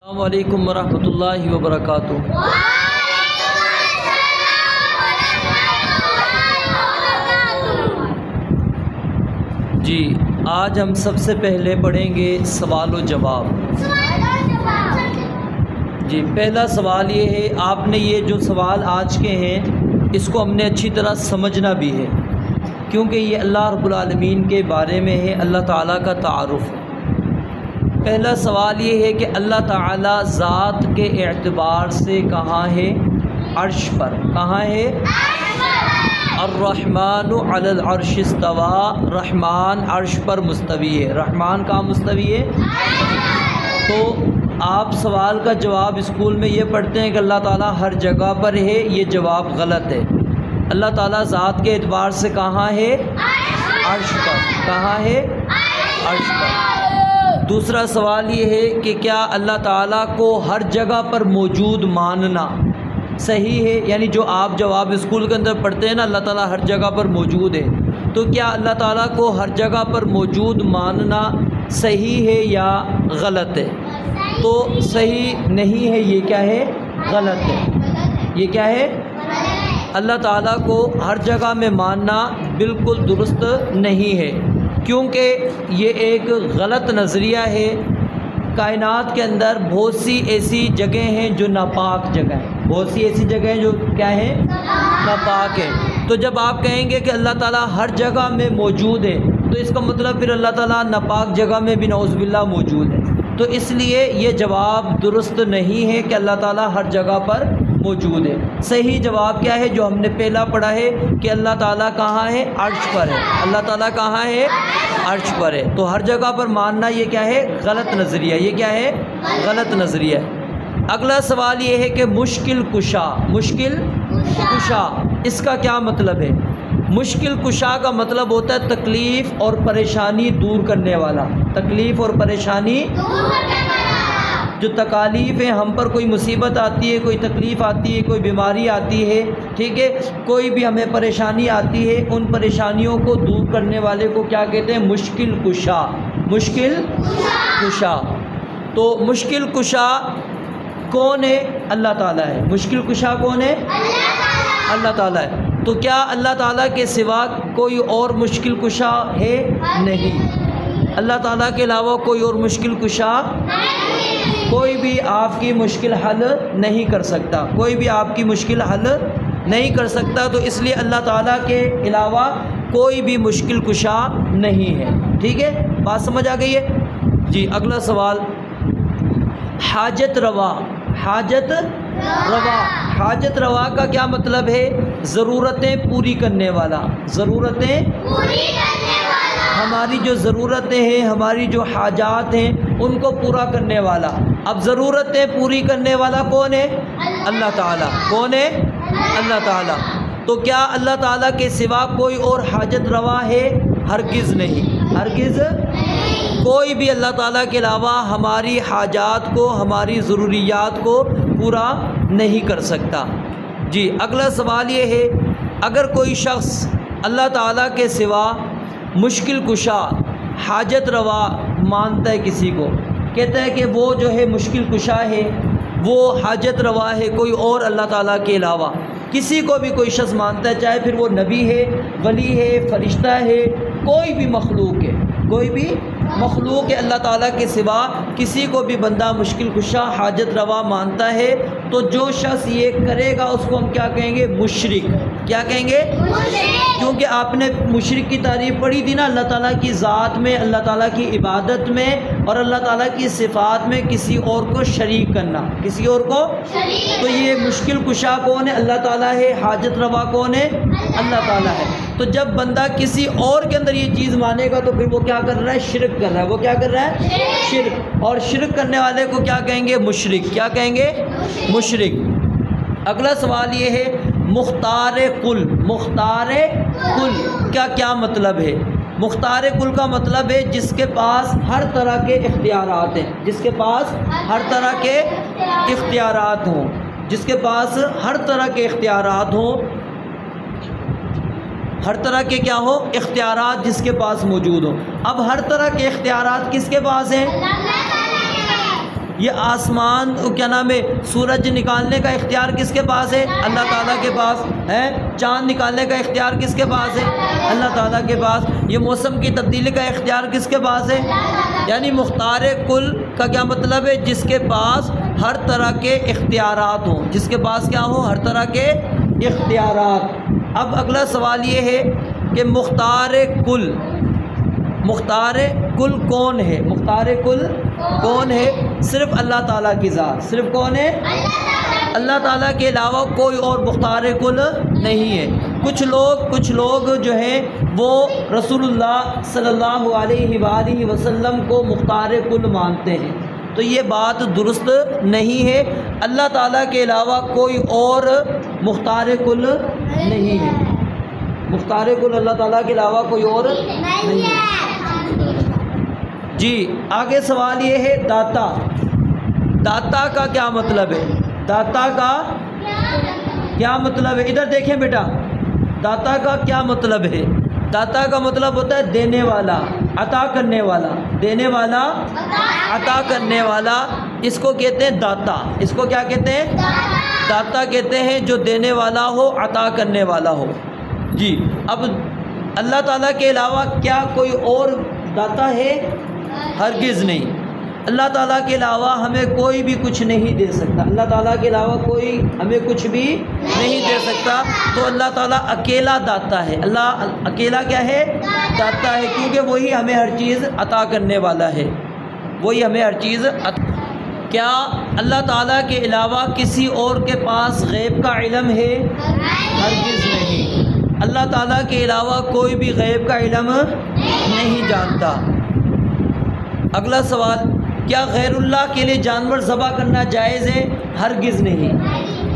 السلام علیکم ورحمۃ اللہ وبرکاتہ۔ جی آج ہم سب سے پہلے پڑھیں گے سوال و جواب۔ جی پہلا سوال یہ ہے، آپ نے یہ جو سوال آج کے ہیں اس کو ہم نے اچھی طرح سمجھنا بھی ہے، کیونکہ یہ اللہ رب العالمین کے بارے میں ہے، اللہ تعالیٰ کا تعارف ہے۔ پہلا سوال یہ ہے کہ اللہ تعالیٰ ذات کے اعتبار سے کہاں ہے؟ عرش پر۔ کہاں ہے؟ الرحمن علی العرش استوى، رحمان عرش پر مستوی ہے۔ رحمان کہاں مستوی ہے؟ تو آپ سوال کا جواب اسکول میں یہ پڑھتے ہیں کہ اللہ تعالیٰ ہر جگہ پر ہے، یہ جواب غلط ہے۔ اللہ تعالیٰ ذات کے اعتبار سے کہاں ہے؟ عرش پر۔ کہاں ہے؟ عرش پر۔ دوسرا سوال یہ ہے کہ کیا اللہ تعالیٰ کو ہر جگہ پر موجود ماننا صحیح ہے؟ یعنی جو آپ جواب اسکول کے اندر پڑھتے ہیں نا، اللہ تعالیٰ ہر جگہ پر موجود ہے، تو کیا اللہ تعالیٰ کو ہر جگہ پر موجود ماننا صحیح ہے یا غلط ہے؟ تو صحیح نہیں ہے، یہ کیا ہے؟ غلط ہے۔ یہ کیا ہے؟ اللہ تعالیٰ کو ہر جگہ میں ماننا بالکل درست نہیں ہے، کیونکہ یہ ایک غلط نظریہ ہے۔ کائنات کے اندر بہت سی ایسی جگہیں ہیں جو ناپاک جگہ ہیں، بہت سی ایسی جگہیں جو کیا ہیں؟ ناپاک ہیں۔ تو جب آپ کہیں گے کہ اللہ تعالیٰ ہر جگہ میں موجود ہے، تو اس کا مطلب پھر اللہ تعالیٰ ناپاک جگہ میں بھی نعوذ باللہ موجود ہے۔ تو اس لیے یہ جواب درست نہیں ہے کہ اللہ تعالیٰ ہر جگہ پر موجود ہے۔ صحیح جواب کیا ہے جو ہم نے پہلا پڑھا ہے کہ اللہ تعالیٰ کہاں ہے؟ عرش پر ہے۔ اللہ تعالیٰ کہاں ہے؟ عرش پر ہے۔ تو ہر جگہ پر ماننا یہ کیا ہے؟ غلط نظریہ۔ یہ کیا ہے؟ غلط نظریہ۔ اگلا سوال یہ ہے کہ مشکل کشا، مشکل کشا اس کا کیا مطلب ہے؟ مشکل کشا کا مطلب ہوتا ہے تکلیف اور پریشانی دور کرنے والا۔ تکلیف اور پریشانی، جو تکالیف ہیں، ہم پر کوئی مصیبت آتی ہے، کوئی تکلیف آتی ہے، کوئی بیماری آتی ہے، ٹھیک ہے، کوئی بھی ہمیں پریشانی آتی ہے، ان پریشانیوں کو دور کرنے والے کو کیا کہتے ہیں؟ مشکل کشا۔ مشکل کشا۔ تو مشکل کشا کون ہے؟ اللہ تعالیٰ ہے۔ مشکل کشا کون ہے؟ اللہ تعالیٰ ہے۔ تو کیا اللہ تعالیٰ کے سوا کوئی اور مشکل کشا ہے؟ نہیں۔ اللہ تعالیٰ کے علاوہ کوئی اور مشکل کشا، کوئی بھی آپ کی مشکل حل نہیں کر سکتا، کوئی بھی آپ کی مشکل حل نہیں کر سکتا۔ تو اس لیے اللہ تعالیٰ کے علاوہ کوئی بھی مشکل کشا نہیں ہے۔ ٹھیک ہے، بات سمجھ آ گئی ہے؟ جی اگلا سوال، حاجت روا۔ حاجت روا، حاجت روا کا کیا مطلب ہے؟ ضرورتیں پوری کرنے والا۔ ضرورتیں پوری کرنے والا، ہماری جو ضرورتیں ہیں، ہماری جو حاجات ہیں، ان کو پورا کرنے والا۔ اب ضرورتیں پوری کرنے والا کون ہے؟ اللہ تعالیٰ۔ کون ہے؟ اللہ تعالیٰ۔ تو کیا اللہ تعالیٰ کے سوا کوئی اور حاجت روا ہے؟ ہرگز نہیں، ہرگز کوئی بھی اللہ تعالیٰ کے علاوہ ہماری حاجات کو، ہماری ضروریات کو پورا نہیں کر سکتا۔ جی اگلا سوال یہ ہے، اگر کوئی شخص اللہ تعالیٰ کے سوا مشکل کشا، حاجت روا مانتا ہے، کسی کو کہتا ہے کہ وہ جو ہے مشکل کشا ہے، وہ حاجت روا ہے، کوئی اور اللہ تعالیٰ کے علاوہ کسی کو بھی کوئی شخص مانتا ہے، چاہے پھر وہ نبی ہے، ولی ہے، فرشتہ ہے، کوئی بھی مخلوق ہے، کوئی بھی مخلوق ہے، اللہ تعالیٰ کے سوا کسی کو بھی بندہ مشکل کشا، حاجت روا مانتا ہے، تو جو شخص یہ کرے گا اس کو ہم کیا کہیں گے؟ مشرک۔ کیا کہیں گے؟ مشرک۔ کیونکہ آپ نے مشرک کی تعریف پڑھی تھی نا، اللہ تعالیٰ کی ذات میں، اللہ تعالیٰ کی عبادت میں اور اللہ تعالیٰ کی صفات میں کسی اور کو شریک کرنا، کسی اور کو شریک۔ تو یہ مشکل کشا کون ہے؟ اللہ تعالیٰ ہے۔ حاجت روا کون ہے؟ اللہ تعالیٰ ہے۔ تو جب بندہ کسی اور کے اندر یہ چیز مانے گا تو پھر وہ کیا کر رہا ہے؟ شرک کر رہا ہے۔ وہ کیا کر رہا ہے؟ شرک۔ اور شرک کرنے والے کو کیا کہیں گے؟ مشرک۔ کیا کہیں گے؟ مشرک۔ اگلا سوال یہ ہے، مختار کل۔ مختار کل کا کیا مطلب ہے؟ مختار کل کا مطلب ہے جس کے پاس ہر طرح کے اختیارات ہیں، جس کے پاس ہر طرح کے اختیارات ہوں، جس کے پاس ہر طرح کے اختیارات ہوں، ہر طرح کے کیا ہو؟ اختیارات جس کے پاس موجود ہوں۔ اب ہر طرح کے اختیارات کس کے پاس ہیں؟ یہ آسمان کیا نام ہے سورج نکالنے کا اختیار کس کے پاس ہے؟ اللہ تعالیٰ کے پاس ہے۔ چاند نکالنے کا اختیار کس کے پاس ہے؟ اللہ تعالیٰ کے پاس۔ یہ موسم کی تبدیلی کا اختیار کس کے پاس ہے؟ یعنی مختار کل کا کیا مطلب ہے؟ جس کے پاس ہر طرح کے اختیارات ہوں، جس کے پاس کیا ہوں؟ ہر طرح کے اختیارات۔ اب اگلا سوال یہ ہے کہ مختار کل کون ہے؟ مختار کل کون ہے؟ صرف اللہ تعالیٰ کی ذات۔ صرف کون ہے؟ اللہ تعالیٰ کے علاوہ کوئی اور مختار کل نہیں ہے۔ کچھ لوگ جو ہیں وہ رسول اللہ صلی اللہ علیہ وآلہ وسلم کو مختار کل مانتے ہیں، تو یہ بات درست نہیں ہے۔ اللہ تعالیٰ کے علاوہ کوئی اور مختار کل نہیں ہے۔ مختار کل اللہ تعالیٰ کے علاوہ کوئی اور نہیں ہے۔ جی آگے سوال یہ ہے داتا۔ داتا کا کیا مطلب ہے؟ داتا کا کیا مطلب ہے؟ ادھر دیکھیں بیٹا، داتا کا کیا مطلب ہے؟ داتا کا مطلب ہوتا ہے دینے والا، عطا کرنے والا۔ دینے والا، عطا کرنے والا، اس کو کہتے ہیں داتا۔ اس کو کیا کہتے ہیں؟ داتا کہتے ہیں جو دینے والا ہو، عطا کرنے والا ہو۔ جی اب اللہ تعالیٰ کے علاوہ کیا کوئی اور داتا ہے؟ ہرگز نہیں۔ اللہ تعالیٰ کے علاوہ ہمیں کوئی بھی کچھ نہیں دے سکتا۔ اللہ تعالیٰ کے علاوہ کوئی ہمیں کچھ بھی نہیں دے سکتا، تو اللہ تعالیٰ اکیلا داتا ہے۔ اللہ اکیلا کیا ہے؟ داتا ہے، کیونکہ وہی ہمیں ہر چیز عطا کرنے والا ہے، وہی ہمیں ہر چیز کیا اللہ تعالیٰ کے علاوہ کسی اور کے پاس غیب کا علم ہے؟ ہرگز نہیں۔ اللہ تعالیٰ کے علاوہ کوئی بھی غیب کا علم نہیں جانتا۔ اگلا سوال، کیا غیر اللہ کے لیے جانور ذبح کرنا جائز ہے؟ ہرگز نہیں۔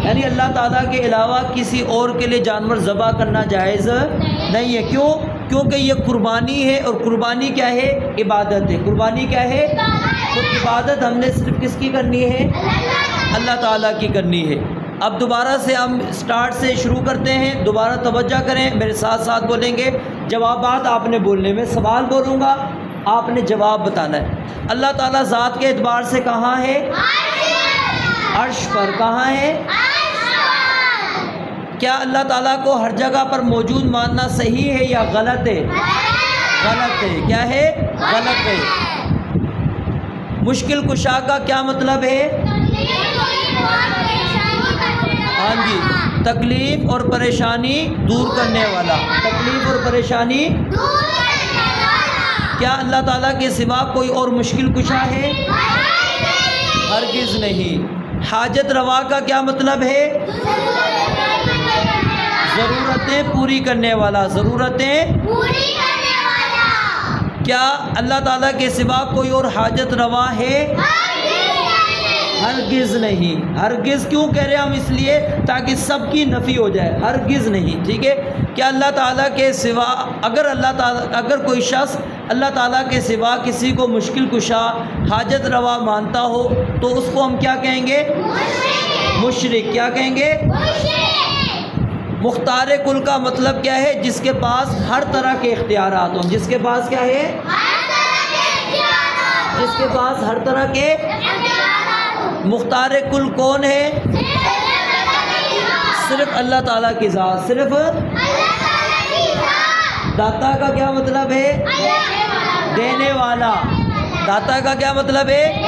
یعنی اللہ تعالیٰ کے علاوہ کسی اور کے لیے جانور ذبح کرنا جائز نہیں ہے۔ کیوں؟ کیونکہ یہ قربانی ہے، اور قربانی کیا ہے؟ عبادت ہے۔ قربانی کیا ہے؟ تو عبادت ہم نے صرف کس کی کرنی ہے؟ اللہ تعالیٰ کی کرنی ہے۔ اب دوبارہ سے ہم سٹارٹ سے شروع کرتے ہیں، دوبارہ توجہ کریں، میرے ساتھ ساتھ بولیں گے، جوابات آپ نے بولنے میں، سوال بولوں گا آپ نے جواب بتانا ہے۔ اللہ تعالیٰ ذات کے اعتبار سے کہاں ہے؟ عرش پر۔ کہاں ہے؟ کیا اللہ تعالیٰ کو ہر جگہ پر موجود ماننا صحیح ہے یا غلط ہے؟ غلط ہے۔ کیا ہے؟ غلط ہے۔ مشکل کشا کا کیا مطلب ہے؟ ہاں جی، تکلیف اور پریشانی دور کرنے والا۔ تکلیف اور پریشانی کیا اللہ تعالیٰ کے سوا کوئی اور مشکل کشا ہے؟ ہرگز نہیں۔ حاجت روا کا کیا مطلب ہے؟ ضرورتیں پوری کرنے والا۔ ضرورتیں پوری کرنے والا۔ کیا اللہ تعالیٰ کے سوا کوئی اور حاجت روا ہے؟ ہرگز نہیں۔ ہرگز کیوں کہہ رہے ہیں ہم؟ اس لیے تاکہ سب کی نفی ہو جائے۔ ہرگز نہیں، ٹھیک ہے؟ کیا اللہ تعالیٰ کے سوا اگر کوئی شخص اللہ تعالیٰ کے سوا کسی کو مشکل کشا، حاجت روا مانتا ہو تو اس کو ہم کیا کہیں گے؟ مشرک۔ کیا کہیں گے؟ مختار کل کا مطلب کیا ہے؟ جس کے پاس ہر طرح کے اختیارات ہوں۔ جس کے پاس کیا ہے؟ جس کے پاس ہر طرح کے مختار کل کون ہے؟ صرف اللہ تعالیٰ کی ذات۔ صرف داتا کا کیا مطلب ہے؟ دینے والا۔ داتا کا کیا مطلب ہے؟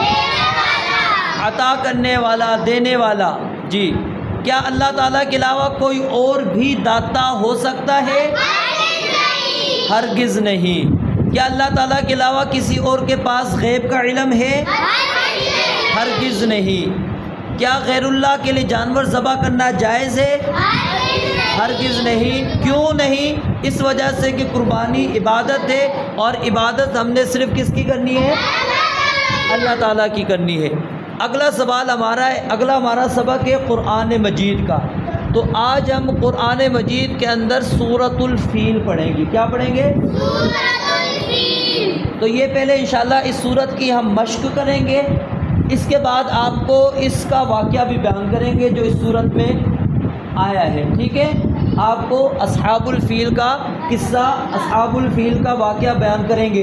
عطا کرنے والا، دینے والا۔ جی کیا اللہ تعالیٰ کے علاوہ کوئی اور بھی داتا ہو سکتا ہے؟ ہرگز نہیں۔ کیا اللہ تعالیٰ کے علاوہ کسی اور کے پاس غیب کا علم ہے؟ ہرگز نہیں۔ کیا غیر اللہ کے لیے جانور ذبح کرنا جائز ہے؟ ہرگز نہیں۔ کیوں نہیں؟ اس وجہ سے کہ قربانی عبادت ہے، اور عبادت ہم نے صرف کس کی کرنی ہے؟ اللہ تعالیٰ کی کرنی ہے۔ اگلا سوال ہمارا سبق ہے قرآن مجید کا۔ تو آج ہم قرآن مجید کے اندر سورۃ الفیل پڑھیں گے۔ کیا پڑھیں گے؟ سورۃ الفیل۔ تو یہ پہلے انشاءاللہ اس سورت کی ہم مشق کریں گے، اس کے بعد آپ کو اس کا واقعہ بھی بیان کریں گے جو اس سورت میں آیا ہے، ٹھیک ہے؟ آپ کو اصحاب الفیل کا قصہ، اصحاب الفیل کا واقعہ بیان کریں گے۔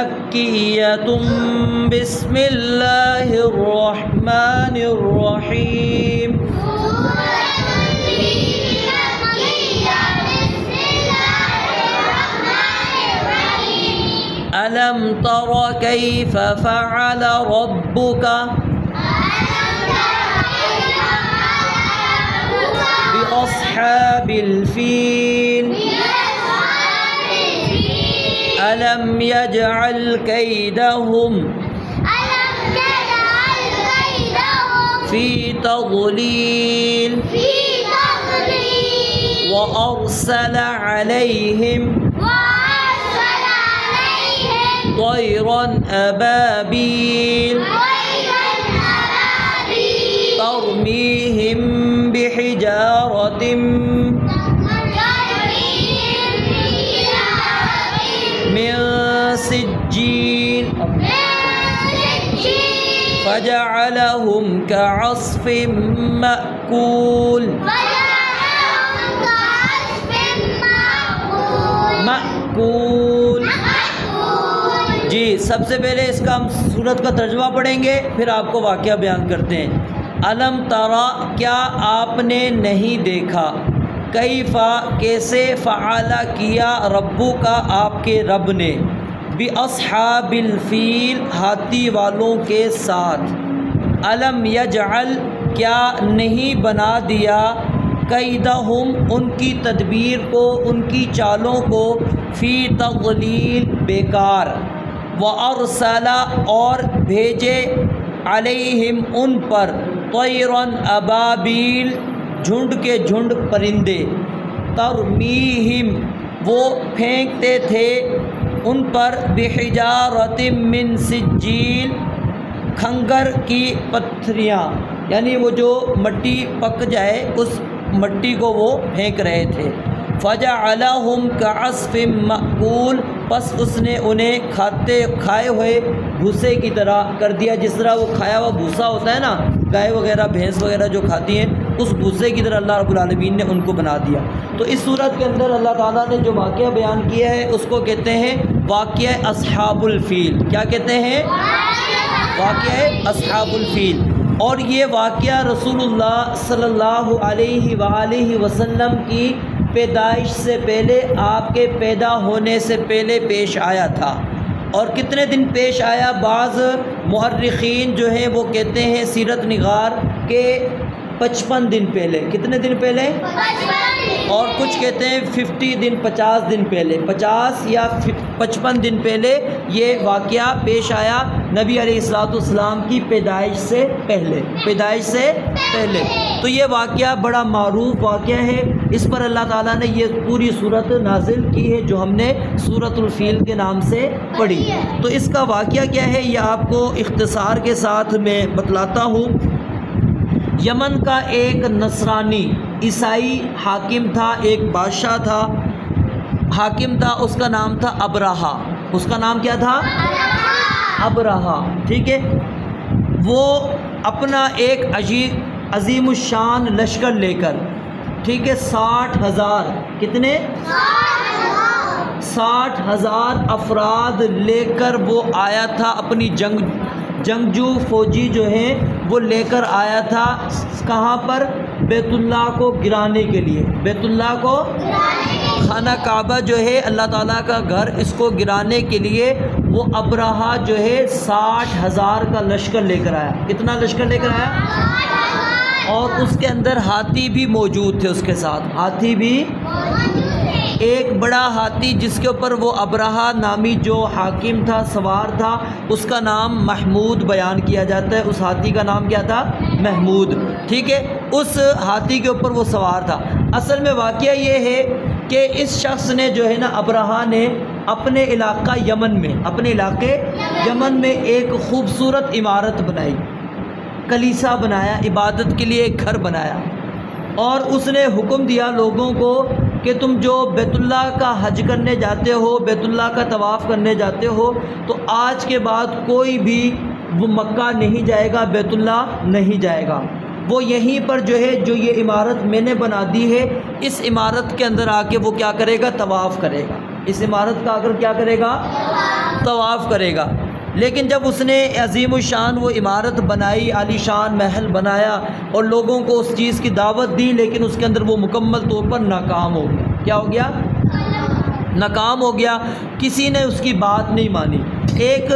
مكية بسم الله الرحمن الرحيم ألم تر كيف فعل ربك بأصحاب الفيل ألم يجعل كيدهم في تضليل وأرسل عليهم طيرا أبابيل ترميهم بحجارة من سجيل فجعلهم كعصف مأكول جی سب سے پہلے اس کا ہم سورت کا ترجمہ پڑھیں گے، پھر آپ کو واقعہ بیان کرتے ہیں۔ علم ترا کیا آپ نے نہیں دیکھا، کیفا کیسے، فعلا کیا، ربو کا آپ کے رب نے، باصحاب الفیل ہاتھی والوں کے ساتھ، علم یجعل کیا نہیں بنا دیا، کیدہم ان کی تدبیر کو، ان کی چالوں کو، فی تضلیل بیکار، وَأَرْسَلَ اور بھیجے، علیہم ان پر، طیراً ابابیل جھنڈ کے جھنڈ پرندے، ترمیہم وہ پھینکتے تھے ان پر، بحجارۃ من سجیل کھنگر کی پتھریاں، یعنی وہ جو مٹی پک جائے اس مٹی کو وہ پھینک رہے تھے، فجعلہم کعصف مأکول پس اس نے انہیں کھائے ہوئے بھوسے کی طرح کر دیا، جس طرح وہ کھایا ہوا بھوسا ہوتا ہے نا، گائے وغیرہ بھینس وغیرہ جو کھاتی ہیں، اس بھوسے کی طرح اللہ رب العالمین نے ان کو بنا دیا۔ تو اس صورت کے اندر اللہ تعالیٰ نے جو واقعہ بیان کیا ہے اس کو کہتے ہیں واقعہ اصحاب الفیل۔ کیا کہتے ہیں؟ واقعہ اصحاب الفیل۔ اور یہ واقعہ رسول اللہ صلی اللہ علیہ وآلہ وسلم کی پیدائش سے پہلے، آپ کے پیدا ہونے سے پہلے پیش آیا تھا۔ اور کتنے دن پیش آیا؟ بعض مورخین جو ہیں وہ کہتے ہیں سیرت نگار کہ 55 دن پہلے۔ کتنے دن پہلے؟ 55۔ اور کچھ کہتے ہیں 50 دن، 50 دن پہلے، 50 یا 55 دن پہلے یہ واقعہ پیش آیا نبی علیہ الصلوۃ والسلام کی پیدائش سے پہلے، پیدائش سے پہلے۔ تو یہ واقعہ بڑا معروف واقعہ ہے، اس پر اللہ تعالیٰ نے یہ پوری صورت نازل کی ہے جو ہم نے سورۃ الفیل کے نام سے پڑھی۔ تو اس کا واقعہ کیا ہے یہ آپ کو اختصار کے ساتھ میں بتلاتا ہوں۔ یمن کا ایک نصرانی عیسائی حاکم تھا، ایک بادشاہ تھا، حاکم تھا، اس کا نام تھا ابرہہ۔ اس کا نام کیا تھا؟ ابرہہ، ٹھیک ہے۔ وہ اپنا ایک عظیم الشان لشکر لے کر، ٹھیک ہے، 60,000 کتنے؟ 60,000 افراد لے کر وہ آیا تھا، اپنی جنگجو فوجی جو ہیں وہ لے کر آیا تھا، کہاں پر؟ بیت اللہ کو گرانے کے لیے، بیت اللہ کو، خانہ کعبہ جو ہے اللہ تعالیٰ کا گھر، اس کو گرانے کے لیے وہ ابرہہ جو ہے 60,000 کا لشکر لے کر آیا۔ کتنا لشکر لے کر آیا؟ اور اس کے اندر ہاتھی بھی موجود تھے، اس کے ساتھ ہاتھی بھی، ایک بڑا ہاتھی جس کے اوپر وہ ابرہہ نامی جو حاکم تھا سوار تھا، اس کا نام محمود بیان کیا جاتا ہے۔ اس ہاتھی کا نام کیا تھا؟ محمود، ٹھیک ہے۔ اس ہاتھی کے اوپر وہ سوار تھا۔ اصل میں واقعہ یہ ہے کہ اس شخص نے جو ہے نا، ابرہہ نے اپنے علاقہ یمن میں، اپنے علاقے یمن میں ایک خوبصورت عمارت بنائی، کلیسا بنایا، عبادت کے لیے ایک گھر بنایا، اور اس نے حکم دیا لوگوں کو کہ تم جو بیت اللہ کا حج کرنے جاتے ہو، بیت اللہ کا طواف کرنے جاتے ہو، تو آج کے بعد کوئی بھی وہ مکہ نہیں جائے گا، بیت اللہ نہیں جائے گا، وہ یہیں پر جو ہے، جو یہ عمارت میں نے بنا دی ہے، اس عمارت کے اندر آ کے وہ کیا کرے گا؟ طواف کرے گا۔ اس عمارت کا اگر کیا کرے گا؟ طواف کرے گا۔ لیکن جب اس نے عظیم الشان وہ عمارت بنائی، عالی شان محل بنایا اور لوگوں کو اس چیز کی دعوت دی، لیکن اس کے اندر وہ مکمل طور پر ناکام ہو گیا۔ کیا ہو گیا؟ ناکام ہو گیا، کسی نے اس کی بات نہیں مانی۔ ایک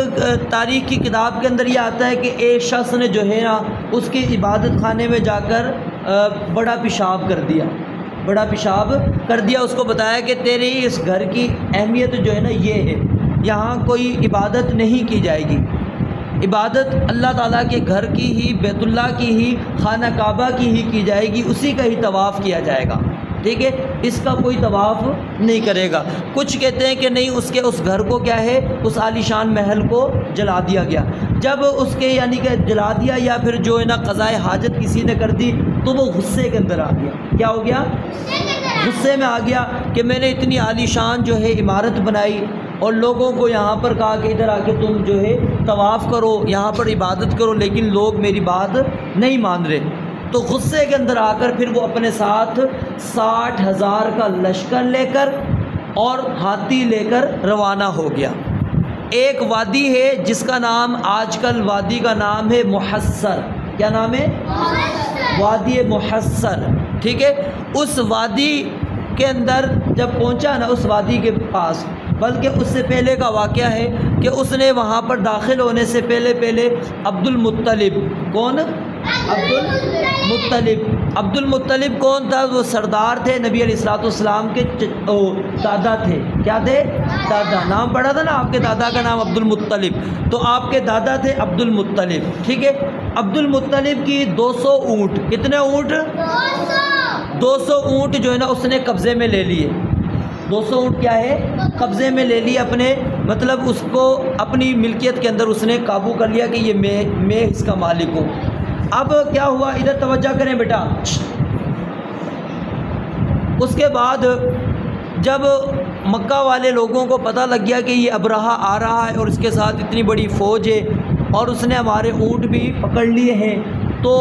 تاریخ کی کتاب کے اندر یہ آتا ہے کہ ایک شخص نے جو ہے نا اس کے عبادت خانے میں جا کر بڑا پیشاب کر دیا، بڑا پیشاب کر دیا۔ اس کو بتایا کہ تیری اس گھر کی اہمیت جو ہے نا یہ ہے، یہاں کوئی عبادت نہیں کی جائے گی، عبادت اللہ تعالیٰ کے گھر کی ہی، بیت اللہ کی ہی، خانہ کعبہ کی ہی کی جائے گی، اسی کا ہی طواف کیا جائے گا، ٹھیک ہے، اس کا کوئی طواف نہیں کرے گا۔ کچھ کہتے ہیں کہ نہیں، اس گھر کو کیا ہے، اس عالی شان محل کو جلا دیا گیا۔ جب اس کے یعنی کہ جلا دیا یا پھر جو ہے نا قضائے حاجت کسی نے کر دی تو وہ غصے کے اندر آ گیا۔ کیا ہو گیا؟ غصے میں آ گیا کہ میں نے اتنی عالی شان جو ہے عمارت بنائی اور لوگوں کو یہاں پر کہا کہ ادھر آ کے تم جو ہے طواف کرو، یہاں پر عبادت کرو، لیکن لوگ میری بات نہیں مان رہے۔ تو غصے کے اندر آ کر پھر وہ اپنے ساتھ 60,000 کا لشکر لے کر اور ہاتھی لے کر روانہ ہو گیا۔ ایک وادی ہے جس کا نام آج کل وادی کا نام ہے محصر۔ کیا نام ہے؟ وادی محصر، ٹھیک ہے۔ اس وادی کے اندر جب پہنچا نا، اس وادی کے پاس، بلکہ اس سے پہلے کا واقعہ ہے کہ اس نے وہاں پر داخل ہونے سے پہلے عبد المطلب، کون؟ عبد المطلب کون تھا؟ وہ سردار تھے، نبی علیہ الصلوۃ والسلام کے دادا تھے۔ کیا تھے؟ دادا۔ نام پڑھا تھا نا آپ کے دادا کا نام عبد المطلب، تو آپ کے دادا تھے عبد المطلب، ٹھیک ہے۔ عبد المطلب کی 200 اونٹ، کتنے اونٹ؟ 200 اونٹ جو ہے نا اس نے قبضے میں لے لیے۔ 200 اونٹ کیا ہے؟ قبضے میں لے لیے اپنے، مطلب اس کو اپنی ملکیت کے اندر اس نے قابو کر لیا کہ یہ میں اس کا مالک ہوں۔ اب کیا ہوا؟ ادھر توجہ کریں بیٹا۔ اس کے بعد جب مکہ والے لوگوں کو پتہ لگ گیا کہ یہ ابرہہ آ رہا ہے اور اس کے ساتھ اتنی بڑی فوج ہے اور اس نے ہمارے اونٹ بھی پکڑ لیے ہیں، تو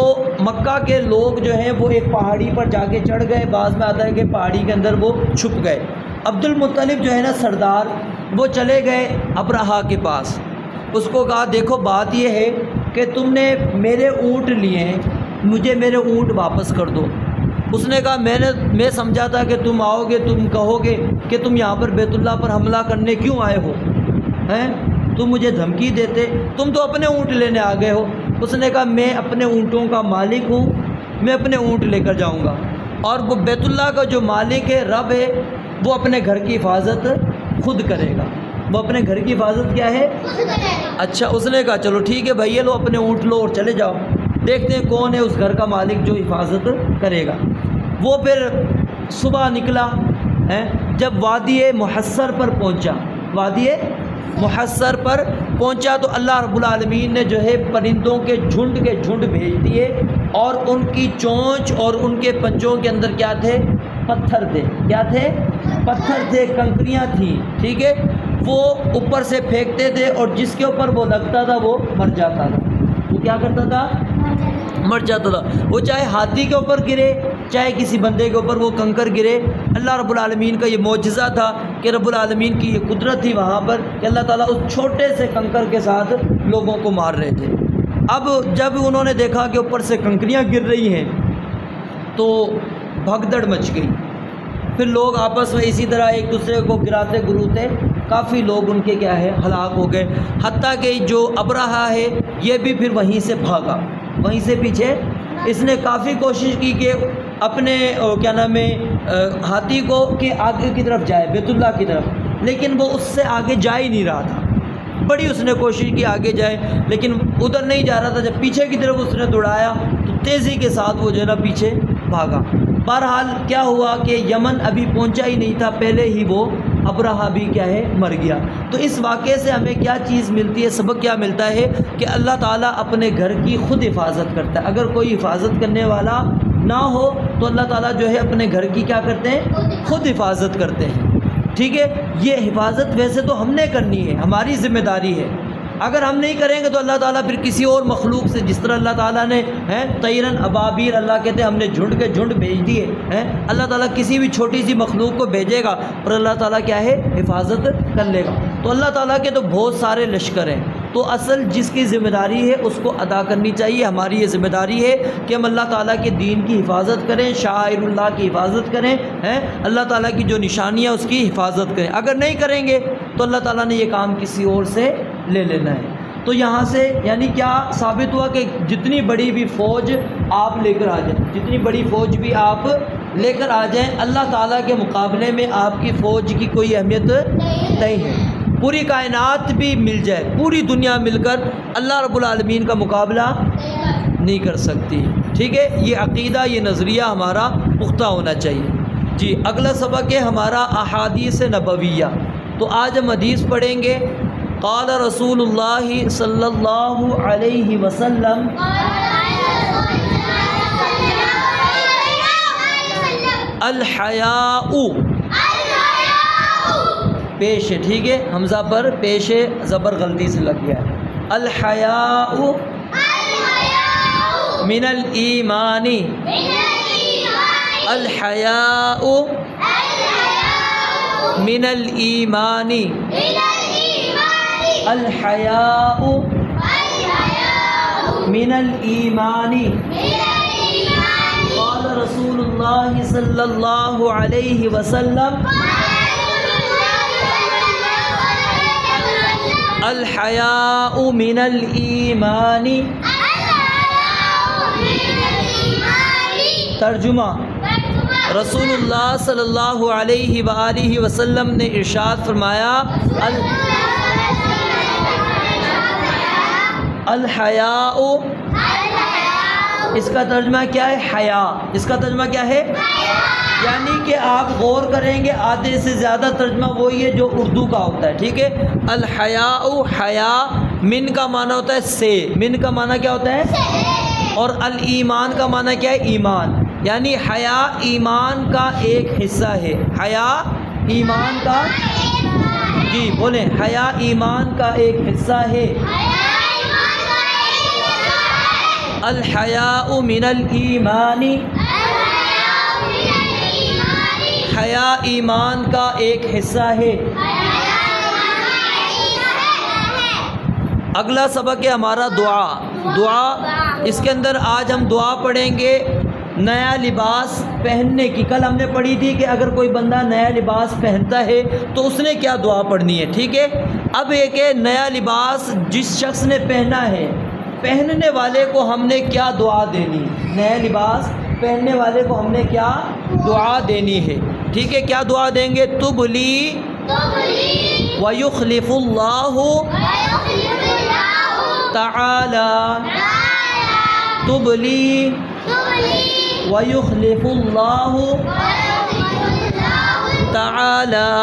مکہ کے لوگ جو ہیں وہ ایک پہاڑی پر جا کے چڑھ گئے۔ بعض میں آتا ہے کہ پہاڑی کے اندر وہ چھپ گئے۔ عبد المطلب جو ہے نا سردار، وہ چلے گئے ابرہہ کے پاس، اس کو کہا دیکھو بات یہ ہے کہ تم نے میرے اونٹ لیے ہیں، مجھے میرے اونٹ واپس کر دو۔ اس نے کہا میں سمجھا تھا کہ تم آؤ گے، تم کہو گے کہ تم یہاں پر بیت اللہ پر حملہ کرنے کیوں آئے ہو، ہیں تم مجھے دھمکی دیتے، تم تو اپنے اونٹ لینے آ گئے ہو۔ اس نے کہا میں اپنے اونٹوں کا مالک ہوں، میں اپنے اونٹ لے کر جاؤں گا، اور وہ بیت اللہ کا جو مالک ہے، رب ہے، وہ اپنے گھر کی حفاظت خود کرے گا۔ وہ اپنے گھر کی حفاظت کیا ہے؟ اچھا، اس نے کہا چلو ٹھیک ہے بھائی، یہ لو اپنے اونٹ لو اور چلے جاؤ، دیکھتے ہیں کون ہے اس گھر کا مالک جو حفاظت کرے گا۔ وہ پھر صبح نکلا، جب وادی محصر پر پہنچا، وادی محصر پر پہنچا تو اللہ رب العالمین نے جو ہے پرندوں کے جھنڈ بھیج دیے، اور ان کی چونچ اور ان کے پنجوں کے اندر کیا تھے؟ پتھر تھے۔ کیا تھے؟ پتھر تھے، کنکریاں تھیں، ٹھیک ہے۔ وہ اوپر سے پھینکتے تھے اور جس کے اوپر وہ لگتا تھا وہ مر جاتا تھا۔ وہ کیا کرتا تھا؟ مر جاتا تھا۔ وہ چاہے ہاتھی کے اوپر گرے، چاہے کسی بندے کے اوپر وہ کنکر گرے، اللہ رب العالمین کا یہ معجزہ تھا کہ رب العالمین کی یہ قدرت تھی وہاں پر کہ اللہ تعالیٰ اس چھوٹے سے کنکر کے ساتھ لوگوں کو مار رہے تھے۔ اب جب انہوں نے دیکھا کہ اوپر سے کنکریاں گر رہی ہیں تو بھگدڑ مچ گئی۔ پھر لوگ آپس میں اسی طرح ایک دوسرے کو گراتے گروتے کافی لوگ ان کے کیا ہے ہلاک ہو گئے، حتیٰ کہ جو ابرہہ ہے یہ بھی پھر وہیں سے بھاگا، وہیں سے پیچھے اس نے کافی کوشش کی کہ اپنے کیا نام ہے ہاتھی کو کہ آگے کی طرف جائے، بیت اللہ کی طرف، لیکن وہ اس سے آگے جا ہی نہیں رہا تھا۔ بڑی اس نے کوشش کی آگے جائے لیکن ادھر نہیں جا رہا تھا۔ جب پیچھے کی طرف اس نے دوڑایا تو تیزی کے ساتھ وہ جو ہے نا پیچھے بھاگا۔ بہرحال کیا ہوا کہ یمن ابھی پہنچا ہی نہیں تھا، پہلے ہی وہ ابرہہ بھی کیا ہے مر گیا۔ تو اس واقعے سے ہمیں کیا چیز ملتی ہے، سبق کیا ملتا ہے کہ اللہ تعالیٰ اپنے گھر کی خود حفاظت کرتا ہے۔ اگر کوئی حفاظت کرنے والا نہ ہو تو اللہ تعالیٰ جو ہے اپنے گھر کی کیا کرتے ہیں؟ خود حفاظت کرتے ہیں، ٹھیک ہے۔ یہ حفاظت ویسے تو ہم نے کرنی ہے، ہماری ذمہ داری ہے۔ اگر ہم نہیں کریں گے تو اللہ تعالیٰ پھر کسی اور مخلوق سے، جس طرح اللہ تعالیٰ نے طیرن ابابیل، اللہ کہتے ہیں ہم نے جھنڈ کے جھنڈ بھیج دیے ہیں، اللہ تعالیٰ کسی بھی چھوٹی سی مخلوق کو بھیجے گا اور اللہ تعالیٰ کیا ہے حفاظت کر لے گا۔ تو اللہ تعالیٰ کے تو بہت سارے لشکر ہیں، تو اصل جس کی ذمہ داری ہے اس کو ادا کرنی چاہیے۔ ہماری یہ ذمہ داری ہے کہ ہم اللہ تعالیٰ کے دین کی حفاظت کریں، شعائر اللہ کی حفاظت کریں، اللہ تعالیٰ کی جو نشانیاں اس کی حفاظت کریں۔ اگر نہیں کریں گے تو اللہ تعالیٰ نے یہ کام کسی اور سے لے لینا ہے۔ تو یہاں سے یعنی کیا ثابت ہوا کہ جتنی بڑی بھی فوج آپ لے کر آ جائیں، جتنی بڑی فوج بھی آپ لے کر آ جائیں، اللہ تعالیٰ کے مقابلے میں آپ کی فوج کی کوئی اہمیت نہیں ہے۔ پوری کائنات بھی مل جائے، پوری دنیا مل کر اللہ رب العالمین کا مقابلہ نہیں کر سکتی۔ ٹھیک ہے، یہ عقیدہ، یہ نظریہ ہمارا پختہ ہونا چاہیے۔ جی اگلا سبق ہے ہمارا احادیث نبویہ۔ تو آج ہم حدیث پڑھیں گے۔ قال رسول اللہ صلی اللہ علیہ وسلم، الحیاء، پیش ہے، ٹھیک ہے، حمزہ پر پیش ہے، زبر غلطی سے لگ گیا ہے۔ الحیاء من الایمان، الحیاء من الایمان، الحیاء من الایمان۔ قال رسول اللہ صلی اللہ علیہ وسلم، الحیاء من الایمان۔ ترجمہ، رسول اللہ صلی اللہ علیہ وآلہ وسلم نے ارشاد فرمایا، الحیاء، اس کا ترجمہ کیا ہے؟ حیا۔ اس کا ترجمہ کیا ہے؟ یعنی کہ آپ غور کریں گے آدھے سے زیادہ ترجمہ وہی ہے جو اردو کا ہوتا ہے۔ ٹھیک ہے، الحیاء، حیا من کا معنی ہوتا ہے سے، من کا معنی کیا ہوتا ہے؟ اور الایمان کا معنی کیا ہے؟ ایمان۔ یعنی حیا ایمان کا ایک حصہ ہے۔ حیا ایمان کا، جی بولیں، حیا ایمان کا ایک حصہ ہے۔ الحیاء من الایمان، حیا ایمان کا ایک حصہ ہے۔ اگلا سبق ہے ہمارا دعا۔ دعا، اس کے اندر آج ہم دعا پڑھیں گے نیا لباس پہننے کی۔ کل ہم نے پڑھی تھی کہ اگر کوئی بندہ نیا لباس پہنتا ہے تو اس نے کیا دعا پڑھنی ہے۔ ٹھیک ہے، اب ایک ہے نیا لباس جس شخص نے پہنا ہے، پہننے والے کو ہم نے کیا دعا دینی؟ نیا لباس پہننے والے کو ہم نے کیا دعا دینی ہے؟ ٹھیک ہے، کیا دعا دیں گے؟ تبلی ویخلف اللہ تعالی، تبلی ویخلف اللہ تعالی،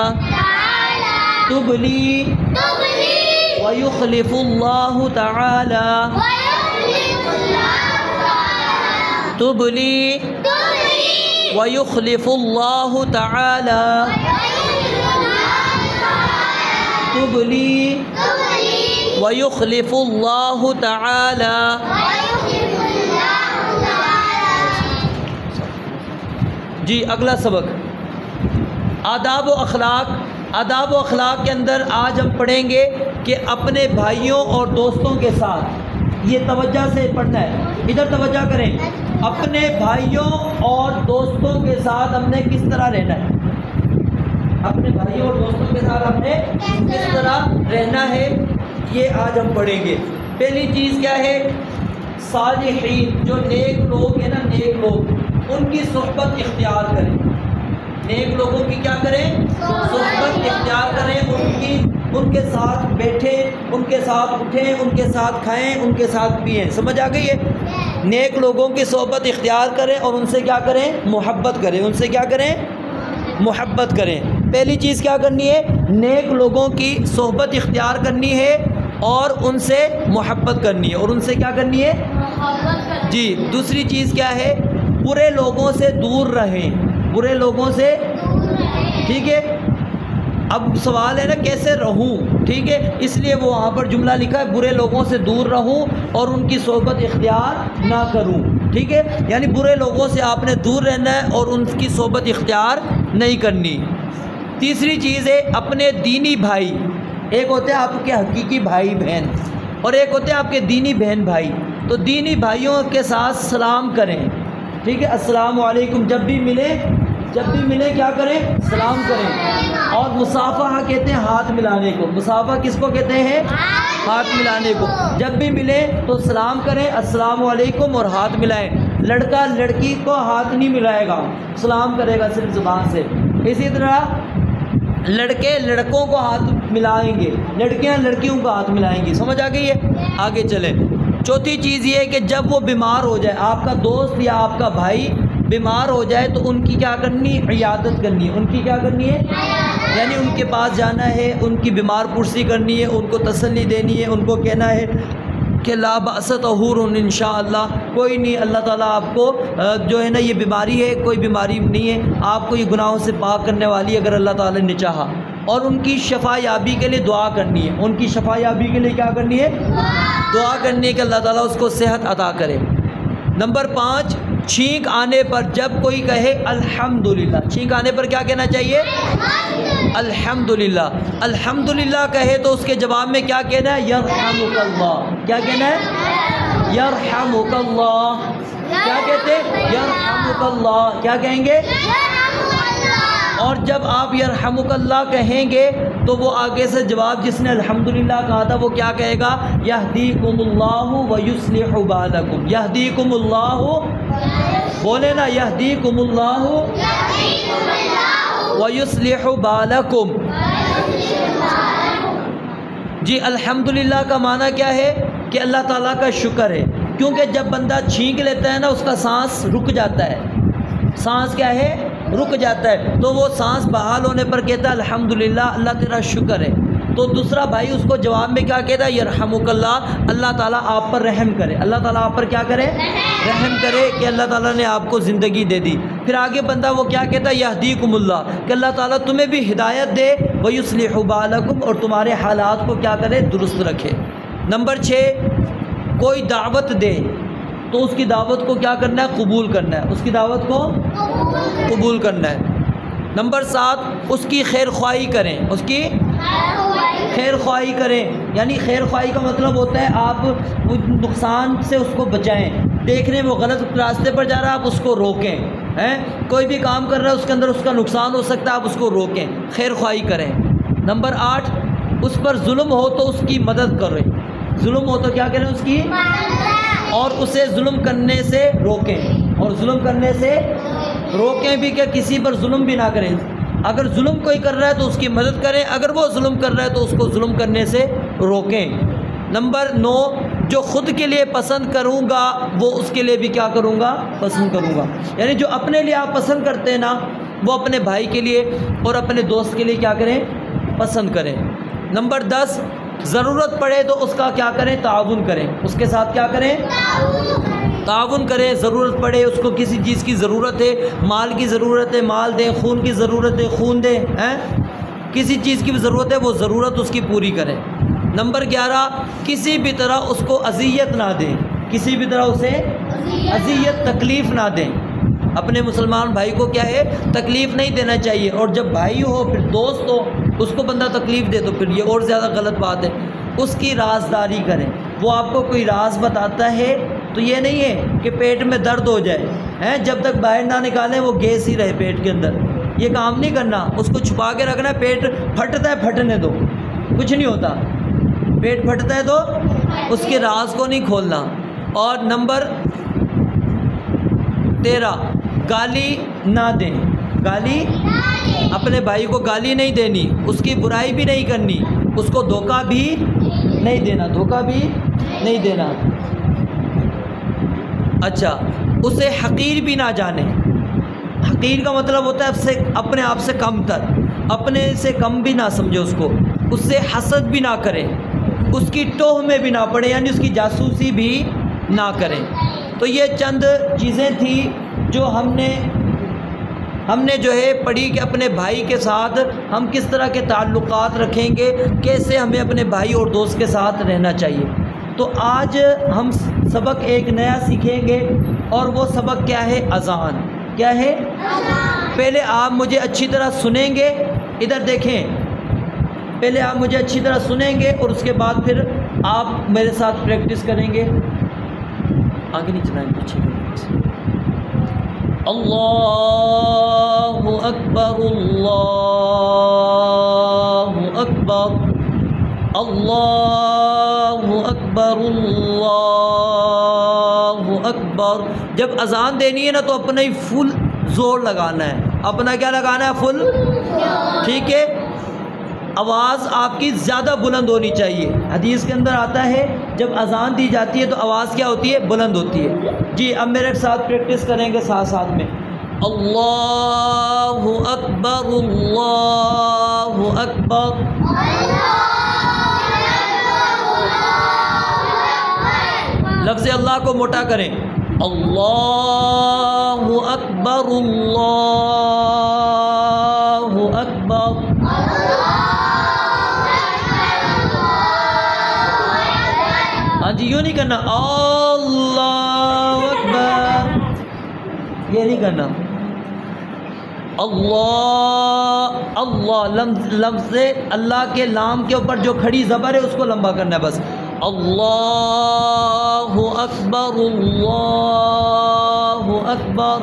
تبلی ویخلف اللہ تعالی، تبلی ویخلف اللہ تعالی، تبلی ویخلف اللہ تعالی۔ جی اگلا سبق آداب و اخلاق۔ آداب و اخلاق کے اندر آج ہم پڑھیں گے کہ اپنے بھائیوں اور دوستوں کے ساتھ، یہ توجہ سے پڑھنا ہے، ادھر توجہ کریں، اپنے بھائیوں اور دوستوں کے ساتھ ہم نے کس طرح رہنا ہے؟ اپنے بھائیوں اور دوستوں کے ساتھ ہم نے کس طرح رہنا ہے، یہ آج ہم پڑھیں گے۔ پہلی چیز کیا ہے؟ صالحین، جو نیک لوگ ہیں نا، نیک لوگ، ان کی صحبت اختیار کریں۔ نیک لوگوں کی کیا کریں؟ صحبت اختیار کریں، ان کے ساتھ بیٹھیں، ان کے ساتھ اٹھیں، ان کے ساتھ کھائیں، ان کے ساتھ پئیں۔ سمجھ آ گئی ہے؟ نیک لوگوں کی صحبت اختیار کریں اور ان سے کیا کریں؟ محبت کریں۔ ان سے کیا کریں؟ محبت کریں۔ پہلی چیز کیا کرنی ہے؟ نیک لوگوں کی صحبت اختیار کرنی ہے اور ان سے محبت کرنی ہے۔ اور ان سے کیا کرنی ہے؟ جی دوسری چیز کیا ہے؟ برے لوگوں سے دور رہیں، برے لوگوں سے، ٹھیک ہے۔ اب سوال ہے نا کیسے رہوں، ٹھیک ہے، اس لیے وہ وہاں پر جملہ لکھا ہے برے لوگوں سے دور رہوں اور ان کی صحبت اختیار نہ کروں، ٹھیک ہے، یعنی برے لوگوں سے آپ نے دور رہنا ہے اور ان کی صحبت اختیار نہیں کرنی۔ تیسری چیز ہے اپنے دینی بھائی، ایک ہوتے ہیں آپ کے حقیقی بھائی بہن اور ایک ہوتے ہیں آپ کے دینی بہن بھائی. تو دینی بھائیوں کے ساتھ سلام کریں, ٹھیک ہے, السلام علیکم. جب بھی ملے کیا کریں, سلام کریں. اور مصافحہ کہتے ہیں ہاتھ ملانے کو. مصافحہ کس کو کہتے ہیں, ہاتھ ملانے کو. جب بھی ملے تو سلام کریں, السلام علیکم, اور ہاتھ ملائیں. لڑکا لڑکی کو ہاتھ نہیں ملائے گا, سلام کرے گا صرف زبان سے. اسی طرح لڑکے لڑکوں کو ہاتھ ملائیں گے, لڑکیاں لڑکیوں کو ہاتھ ملائیں گی. سمجھ آ گئی ہے؟ آگے چلیں. چوتھی چیز یہ ہے کہ جب وہ بیمار ہو جائے, آپ کا دوست یا آپ کا بھائی بیمار ہو جائے تو ان کی کیا کرنی ہے, عیادت کرنی ہے. ان کی کیا کرنی ہے, یعنی ان کے پاس جانا ہے, ان کی بیمار پرسی کرنی ہے, ان کو تسلی دینی ہے, ان کو کہنا ہے کہ لا بأس طہور انشاءاللہ, کوئی نہیں, اللہ تعالیٰ آپ کو جو ہے نا یہ بیماری ہے, کوئی بیماری نہیں ہے, آپ کو یہ گناہوں سے پاک کرنے والی ہے اگر اللہ تعالیٰ نے چاہا. اور ان کی شفا یابی کے لیے دعا کرنی ہے. ان کی شفا یابی کے لیے کیا کرنی ہے, دعا کرنی ہے کہ اللہ تعالیٰ اس کو صحت عطا کرے. نمبر 5, چھینک آنے پر جب کوئی کہے الحمدللہ, چھینک آنے پر کیا کہنا چاہیے, الحمدللہ. الحمدللہ کہے تو اس کے جواب میں کیا کہنا ہے, یرحمک اللہ. کیا کہنا ہے, یرحمک اللہ. کیا کہتے ہیں, یرحمک اللہ. کیا کہیں گے, اور جب آپ یرحمک اللہ کہیں گے تو وہ آگے سے جواب جس نے الحمدللہ کہا تھا وہ کیا کہے گا, یہدیکم اللہ ویصلح بالکم. یہدیکم اللہ, بولے نا, یہدیکم اللہ ویصلح بالکم. جی الحمدللہ کا معنی کیا ہے کہ اللہ تعالیٰ کا شکر ہے, کیونکہ جب بندہ چھینک لیتا ہے نا اس کا سانس رک جاتا ہے. سانس کیا ہے, رک جاتا ہے. تو وہ سانس بحال ہونے پر کہتا ہے الحمدللہ, اللہ تیرا شکر ہے. تو دوسرا بھائی اس کو جواب میں کیا کہتا ہے, یرحمک اللہ, اللہ تعالیٰ آپ پر رحم کرے. اللہ تعالیٰ آپ پر کیا کرے, رحم کرے, کہ اللہ تعالیٰ نے آپ کو زندگی دے دی. پھر آگے بندہ وہ کیا کہتا ہے, یہدیکم اللہ, کہ اللہ تعالیٰ تمہیں بھی ہدایت دے, ویصلح بالکم, اور تمہارے حالات کو کیا کرے, درست رکھے. نمبر 6, کوئی دعوت دے تو اس کی دعوت کو کیا کرنا ہے, قبول کرنا ہے. اس کی دعوت کو قبول کرنا ہے. نمبر 7, اس کی خیر خواہی کریں. اس کی خیر خواہی کریں, یعنی خیر خواہی کا مطلب ہوتا ہے آپ نقصان سے اس کو بچائیں. دیکھنے میں وہ غلط راستے پر جا رہا ہے, آپ اس کو روکیں. کوئی بھی کام کر رہا ہے اس کے اندر اس کا نقصان ہو سکتا ہے, آپ اس کو روکیں, خیر خواہی کریں. نمبر 8, اس پر ظلم ہو تو اس کی مدد کریں. ظلم ہو تو کیا کریں, اس کی, اور اسے ظلم کرنے سے روکیں. اور ظلم کرنے سے روکیں بھی, کہ کسی پر ظلم بھی نہ کریں. اگر ظلم کوئی کر رہا ہے تو اس کی مدد کریں, اگر وہ ظلم کر رہا ہے تو اس کو ظلم کرنے سے روکیں. نمبر 9, جو خود کے لیے پسند کروں گا وہ اس کے لیے بھی کیا کروں گا, پسند کروں گا. یعنی جو اپنے لیے آپ پسند کرتے ہیں نا, وہ اپنے بھائی کے لیے اور اپنے دوست کے لیے کیا کریں, پسند کریں. نمبر 10, ضرورت پڑے تو اس کا کیا کریں, تعاون کریں. اس کے ساتھ کیا کریں, تعاون کریں. ضرورت پڑے, اس کو کسی چیز کی ضرورت ہے, مال کی ضرورت ہے, مال دیں. خون کی ضرورت ہے, خون دیں. کسی چیز کی ضرورت ہے, وہ ضرورت اس کی پوری کریں. نمبر 11, کسی بھی طرح اس کو اذیت نہ دیں. کسی بھی طرح اسے اذیت, تکلیف نہ دیں. اپنے مسلمان بھائی کو کیا ہے, تکلیف نہیں دینا چاہیے. اور جب بھائی ہو, پھر دوست ہو, اس کو بندہ تکلیف دے تو پھر یہ اور زیادہ غلط بات ہے. اس کی رازداری کریں. وہ آپ کو کوئی راز بتاتا ہے تو یہ نہیں ہے کہ پیٹ میں درد ہو جائے, جب تک باہر نہ نکالیں وہ گیس ہی رہے پیٹ کے اندر. یہ کام نہیں کرنا, اس کو چھپا کے رکھنا. پیٹ پھٹتا ہے, پھٹنے دو, کچھ نہیں ہوتا. پیٹ پھٹتا ہے تو اس کے راز کو نہیں کھولنا. اور نمبر 13, گالی نہ دیں. گالی, اپنے بھائی کو گالی نہیں دینی, اس کی برائی بھی نہیں کرنی, اس کو دھوکہ بھی نہیں دینا. دھوکہ بھی نہیں دینا. اچھا, اسے حقیر بھی نہ جانے. حقیر کا مطلب ہوتا ہے اپنے آپ سے کم تر, اپنے سے کم بھی نہ سمجھے اس کو. اس سے حسد بھی نہ کریں, اس کی ٹوہ میں بھی نہ پڑے, یعنی اس کی جاسوسی بھی نہ کریں. تو یہ چند چیزیں تھیں جو ہم نے جو ہے پڑھی کہ اپنے بھائی کے ساتھ ہم کس طرح کے تعلقات رکھیں گے, کیسے ہمیں اپنے بھائی اور دوست کے ساتھ رہنا چاہیے. تو آج ہم سبق ایک نیا سیکھیں گے, اور وہ سبق کیا ہے, اذان. کیا ہے, پہلے آپ مجھے اچھی طرح سنیں گے. ادھر دیکھیں, پہلے آپ مجھے اچھی طرح سنیں گے اور اس کے بعد پھر آپ میرے ساتھ پریکٹس کریں گے. آگے نہیں چلائیں، پیچھے. اللہ اکبر اللہ اکبر اللہ اکبر اللہ اکبر. جب اذان دینی ہے نا تو اپنا ہی فل زور لگانا ہے. اپنا کیا لگانا ہے؟ فل. ٹھیک ہے. آواز آپ کی زیادہ بلند ہونی چاہیے. حدیث کے اندر آتا ہے جب اذان دی جاتی ہے تو آواز کیا ہوتی ہے؟ بلند ہوتی ہے. جی اب میرے ساتھ پریکٹس کریں گے ساتھ ساتھ میں. اللہ اکبر اللہ اکبر. لفظ اللہ کو موٹا کریں. اللہ اکبر اللہ اکبر. ہاں جی یوں نہیں کرنا اللہ اکبر، یہ نہیں کرنا. اللہ اللہ لفظ اللہ کے لام کے اوپر جو کھڑی زبر ہے اس کو لمبا کرنا ہے بس. اللہ اکبر اللہ اکبر.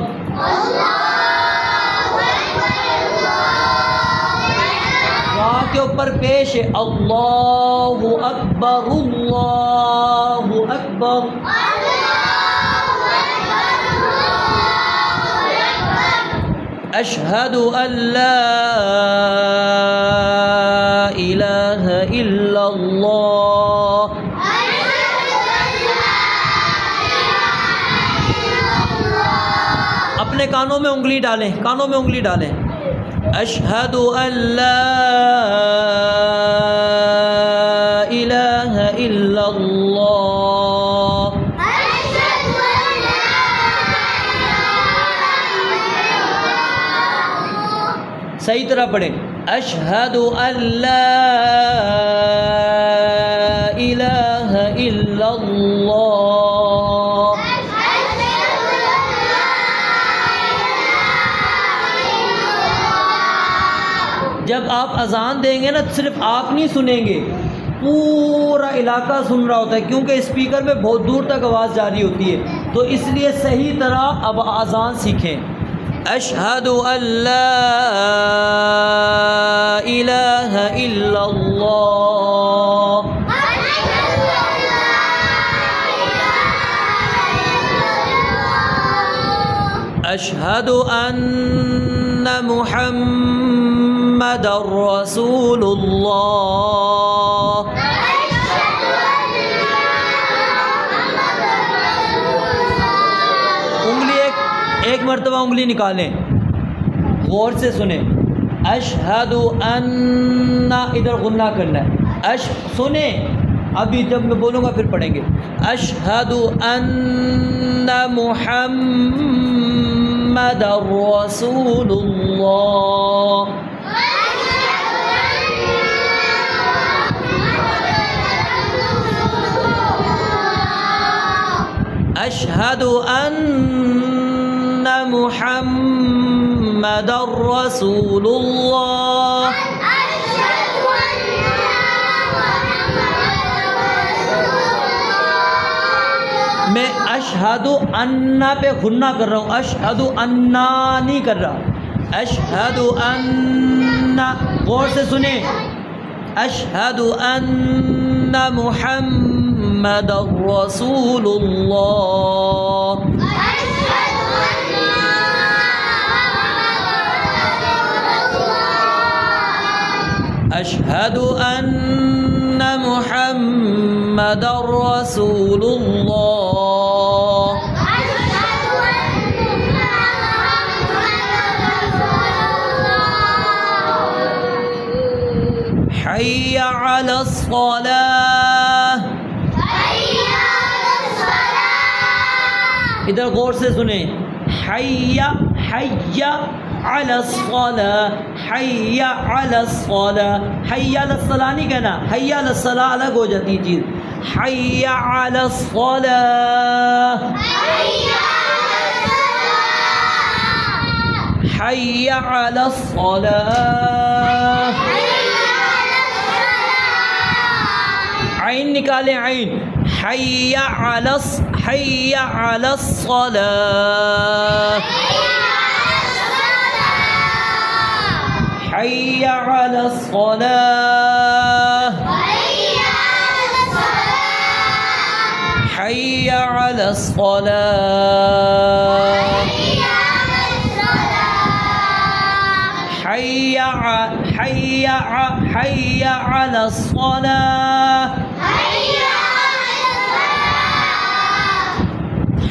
واہ کے اوپر پیش ہے اللہ اکبر اللہ اکبر. اشہد ان لا الہ الا اللہ. اپنے کانوں میں انگلی ڈالیں، کانوں میں انگلی ڈالیں. اشہد ان لا الہ الا اللہ. صحیح طرح پڑھیں. اشہد ان لا الہ الا اللہ. جب آپ اذان دیں گے نا صرف آپ نہیں سنیں گے، پورا علاقہ سن رہا ہوتا ہے کیونکہ اسپیکر میں بہت دور تک آواز جاری ہوتی ہے. تو اس لیے صحیح طرح اب اذان سیکھیں. اشہد ان لا الہ الا اللہ. اشہد ان محمد رسول اللہ. انگلی ایک مرتبہ انگلی نکالیں، غور سے سنیں. اشہد ان، ادھر غنہ کرنا ہے. سنیں ابھی جب میں بولوں گا پھر پڑھیں گے. اشہد ان محمد رسول اللہ. اشہد ان محمد رسول اللہ. میں اشہد ان پہ غنہ کر رہا ہوں، اشہد انا نہیں کر رہا. اشہد ان، غور سے سنیں. اشہد ان محمد رسول اللہ. اشہد ان محمد رسول اللہ. حی علی الصلاۃ. ادھر غور سے سنیں. حی حی علی الصلاۃ، حی علی الصلاۃ. حی علی الصلاۃ نہیں کہنا، حی علی الصلاۃ الگ ہو جاتی ہے چیز. حی علی الصلاۃ، حی علی الصلاۃ. نکالیں عین. حی علی الصلاۃ، حی علی الصلاۃ، حی علی الصلاۃ، حی علی الصلاۃ،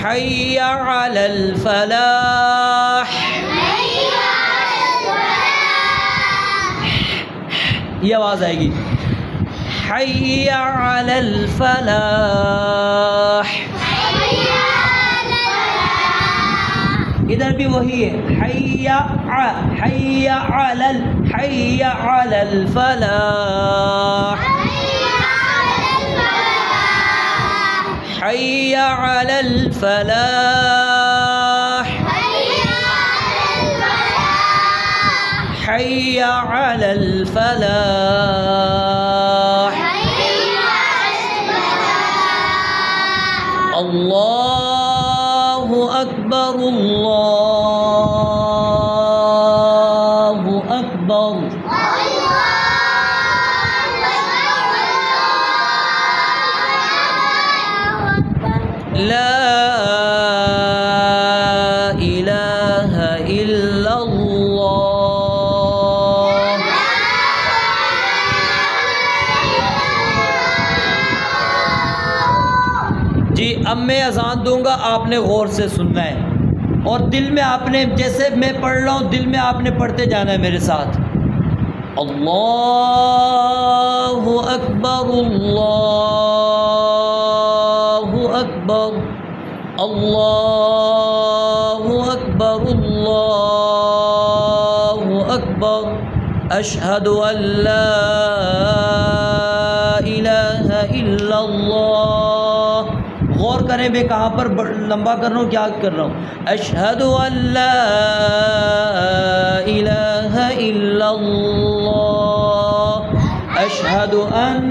حی علی الفلاح. یہ آواز آئے گی حی علی الفلاح. ادھر بھی وہی ہے حی علی الفلاح، حی علی الفلاح، حی علی الفلاح. اللہ اکبر، اللہ اکبر. لا الہ الا اللہ. جی اب میں اذان دوں گا، آپ نے غور سے سننا ہے اور دل میں آپ نے، جیسے میں پڑھ رہا ہوں دل میں آپ نے پڑھتے جانا ہے میرے ساتھ. اللہ اکبر، اللہ اکبر، اللہ اکبر، اللہ اکبر. اشہد ان لا الہ الا اللہ. غور کریں میں کہاں پر لمبا کر رہا ہوں، کیا کر رہا ہوں. اشہد ان لا الہ الا اللہ، اشہد ان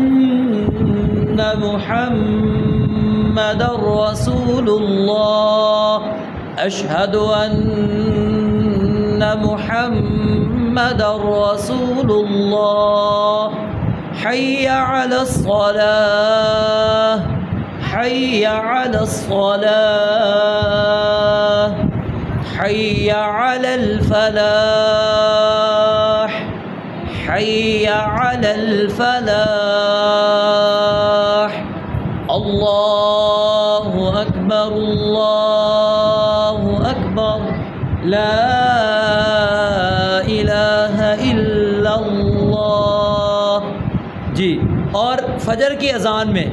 محمد رسول اللہ، اشہد ان محمد رسول اللہ. حی علی الصلاۃ، حی علی الصلاۃ، حی علی الفلاح، حی علی الفلاح. اللہ اکبر، اللہ اکبر، لا الہ الا اللہ. جی اور فجر کی اذان میں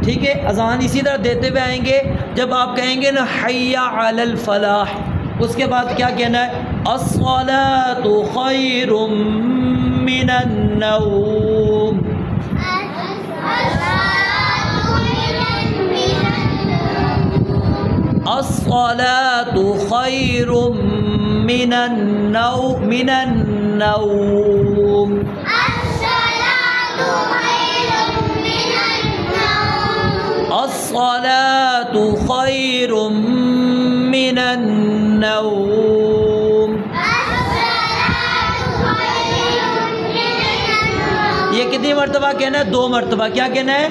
ٹھیک ہے، اذان اسی طرح دیتے ہوئے آئیں گے. جب آپ کہیں گے نا حی علی الفلاح، اس کے بعد کیا کہنا ہے؟ الصلاۃ خیر من النوم. الصلاۃ خیر من النوم، من النوم. الصلاۃ خیر من النوم. یہ کتنی مرتبہ کہنا ہے؟ 2 مرتبہ. کیا کہنا ہے؟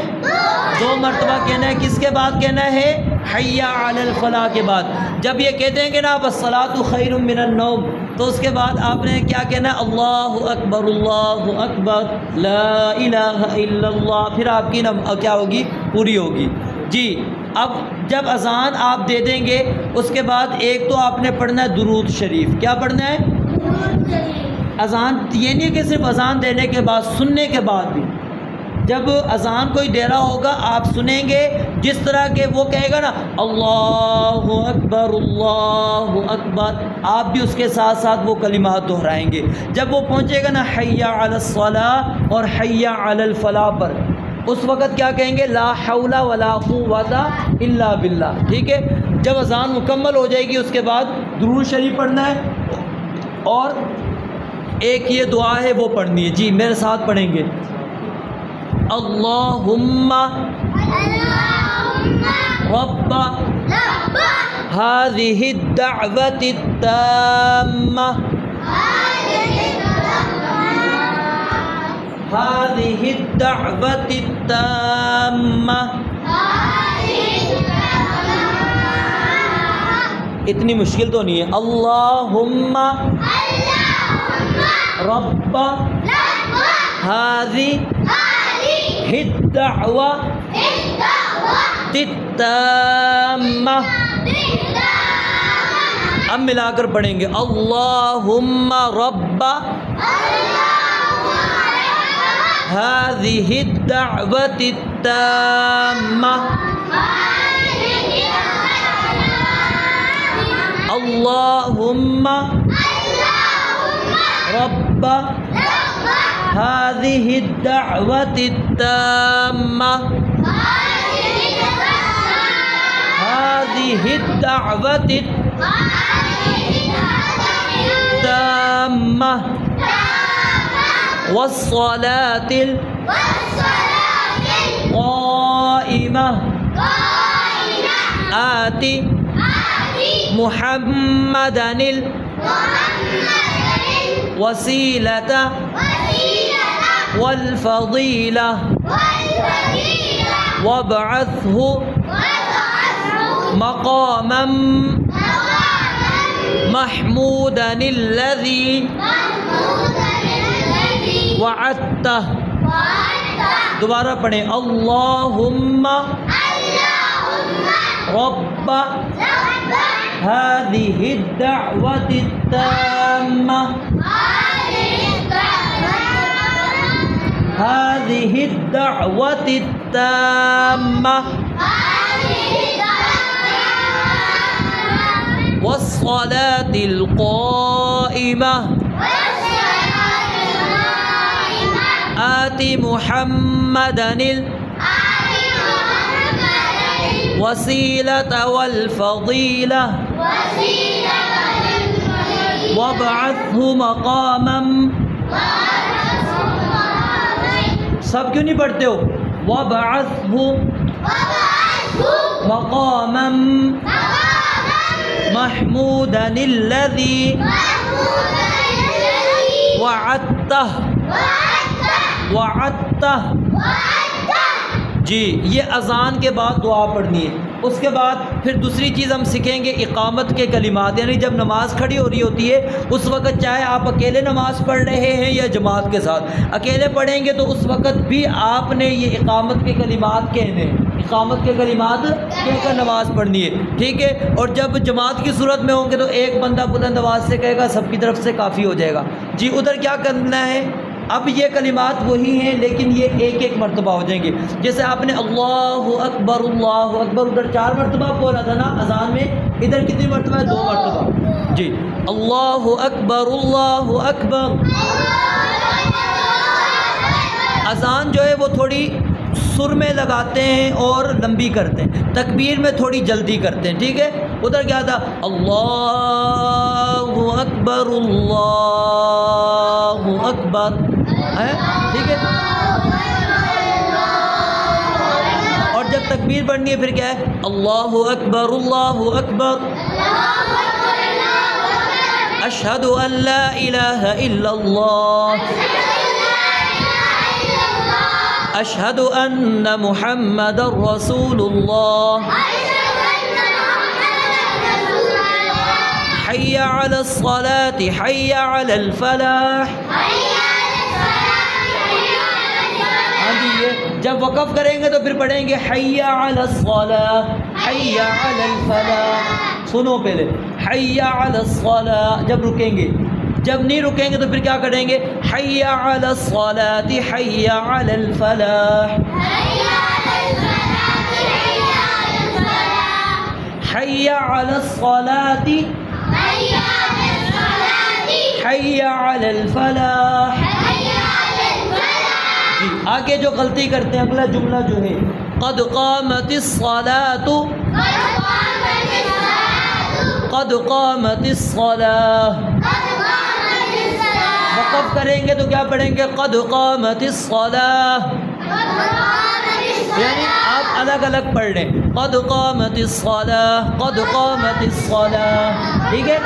2 مرتبہ کہنا ہے. کس کے بعد کہنا ہے؟ حی علی الفلاح کے بعد. جب یہ کہتے ہیں کہ نا الصلاۃ خیر من النوم، تو اس کے بعد آپ نے کیا کہنا ہے؟ اللہ اکبر، اللہ اکبر، لا الہ الا اللہ. پھر آپ کی کیا ہوگی؟ پوری ہوگی. جی اب جب اذان آپ دے دیں گے اس کے بعد ایک تو آپ نے پڑھنا ہے درود شریف. کیا پڑھنا ہے؟ اذان یہ نہیں کہ صرف اذان دینے کے بعد، سننے کے بعد بھی. جب اذان کوئی دے رہا ہوگا آپ سنیں گے، جس طرح کہ وہ کہے گا نا اللہ اکبر، اللہ اکبر، آپ بھی اس کے ساتھ ساتھ وہ کلمات دہرائیں گے. جب وہ پہنچے گا نا حی علی الصلاۃ اور حی علی الفلاح پر، اس وقت کیا کہیں گے؟ لا حول ولا قوت الا باللہ. ٹھیک ہے. جب اذان مکمل ہو جائے گی اس کے بعد درود شریف پڑھنا ہے اور ایک یہ دعا ہے وہ پڑھنی ہے. جی میرے ساتھ پڑھیں گے. اللہم رب هذه الدعوة التامة هذه الدعوة التامة. اتنی مشکل تو نہیں ہے. اللہم رب هذه الدعوة التامة. اب ملا کر پڑھیں گے. اللہم رب هذه الدعوة التامة. اللهم رب هذه الدعوة التامة هذه الدعوة التامة والصلاة القائمة آت محمدا الوسيلة والفضيلة وابعثه مقاما محمودا الذي وعدته. دوبارہ پڑھیں. اللہم رب هذه الدعوة التامة هذه الدعوة التامة والصلاة القائمة آت محمدا الوسيلة والفضيلة وابعثه مقاما. سب کیوں نہیں پڑھتے ہو؟ وابعثه مقاما محمودا الذي وعدته. جی یہ اذان کے بعد دعا پڑھنی ہے. اس کے بعد پھر دوسری چیز ہم سیکھیں گے اقامت کے کلمات. یعنی جب نماز کھڑی ہو رہی ہوتی ہے اس وقت چاہے آپ اکیلے نماز پڑھ رہے ہیں یا جماعت کے ساتھ. اکیلے پڑھیں گے تو اس وقت بھی آپ نے یہ اقامت کے کلمات کہنے ہیں. اقامت کے کلمات کہہ کر نماز پڑھنی ہے. ٹھیک ہے. اور جب جماعت کی صورت میں ہوں گے تو ایک بندہ بلند آواز سے کہے گا, سب کی طرف سے کافی ہو جائے گا. جی ادھر کیا کرنا ہے؟ اب یہ کلمات وہی ہیں لیکن یہ ایک ایک مرتبہ ہو جائیں گے. جیسے آپ نے اللہ اکبر ادھر 4 مرتبہ بولا تھا نا اذان میں, ادھر کتنی مرتبہ ہے؟ 2 مرتبہ. جی اللہ اکبر اذان جو ہے وہ تھوڑی سر میں لگاتے ہیں اور لمبی کرتے ہیں. تکبیر میں تھوڑی جلدی کرتے ہیں. ٹھیک ہے. ادھر کیا تھا؟ اللہ اکبر ہے. ٹھیک ہے. اور جب تکبیر پڑھنی ہے پھر کیا ہے؟ اللہ اکبر اشہد ان لا الہ الا اللہ اشہد ان محمد رسول اللہ حی علی الصلاة حی علی الفلاح. جب وقف کریں گے تو پھر پڑھیں گے حی علی الصلاة حی علی الفلاح. سنو پہلے حی علی الصلاة. جب رکیں گے, جب نہیں رکیں گے تو پھر کیا کریں گے؟ حی علی الصلاة حی علی الفلاح حی علی الصلاة حی علی الفلاح. جی آگے جو غلطی کرتے ہیں اگلا جملہ جو ہے قد قامت الصلاة قد قامت الصلاة. وقف کریں گے تو کیا پڑھیں گے؟ قد قامت الصلاة یعنی آپ الگ الگ پڑھ لیں، قد قامت الصلاۃ، قد قامت الصلاۃ، ٹھیک ہے؟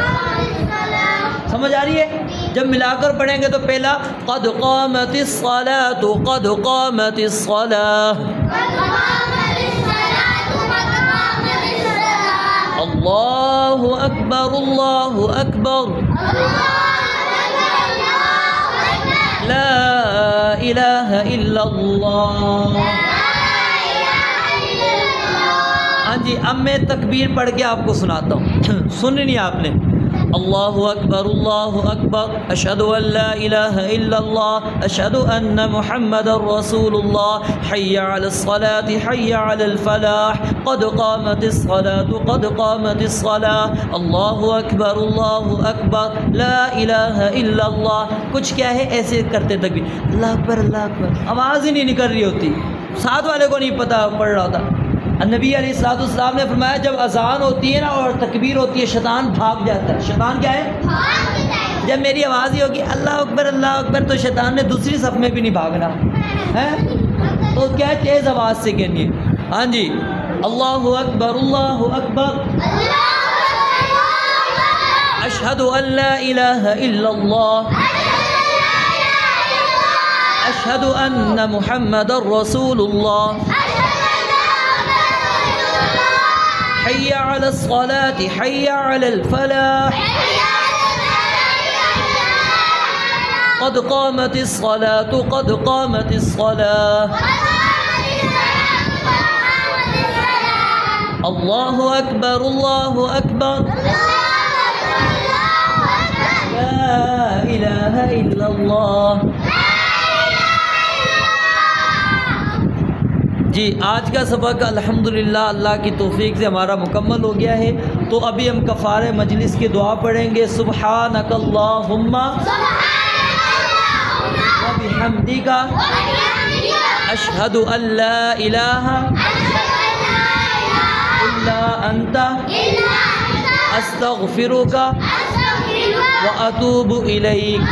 سمجھ آ رہی ہے؟ جب ملا کر پڑھیں گے تو پہلا قد قامت الصلاۃ، قد قامت الصلاۃ، اللہ اکبر، اللہ اکبر، لا الہ الا اللہ۔ ہاں جی، اب میں تکبیر پڑھ کے آپ کو سناتا ہوں، سننی آپ نے۔ اللہ اکبر، اللہ اکبر، اشہد ان لا الہ الا اللہ، اشہد ان محمد رسول اللہ، حی علی الصلاۃ، حی علی الفلاح، قد قامت الصلاۃ، قد قامت الصلاۃ، اللہ اکبر، اللہ اکبر، لا الہ الا اللہ۔ کچھ کیا ہے ایسے کرتے تکبیر، اللہ اکبر، اللہ اکبر، آواز ہی نہیں نکل رہی ہوتی، ساتھ والے کو نہیں پتہ پڑھ رہا ہوتا۔ نبی علیہ الصلوۃ والسلام نے فرمایا جب اذان ہوتی ہے نا اور تکبیر ہوتی ہے، شیطان بھاگ جاتا ہے۔ شیطان کیا ہے؟ جب میری آواز ہی ہوگی اللہ اکبر، اللہ اکبر، تو شیطان نے دوسری صف میں بھی نہیں بھاگنا ہے، تو کیا تیز آواز سے کہنی ہے۔ ہاں جی، اللہ اکبر، اللہ اکبر، اشہد ان لا الہ الا اللہ، اشہد ان محمد رسول اللہ، حی علی الصلاۃ، حی علی الفلاح، قد قامت الصلاۃ، قد قامت الصلاۃ، اللہ اکبر، اللہ اکبر، لا الہ الا اللہ۔ جی، آج کا سبق الحمدللہ اللہ کی توفیق سے ہمارا مکمل ہو گیا ہے، تو ابھی ہم کفارہ مجلس کی دعا پڑھیں گے۔ سبحانک اللہم و بحمدک، اشہد ان لا الہ الا انت، استغفرک و اتوب الیک۔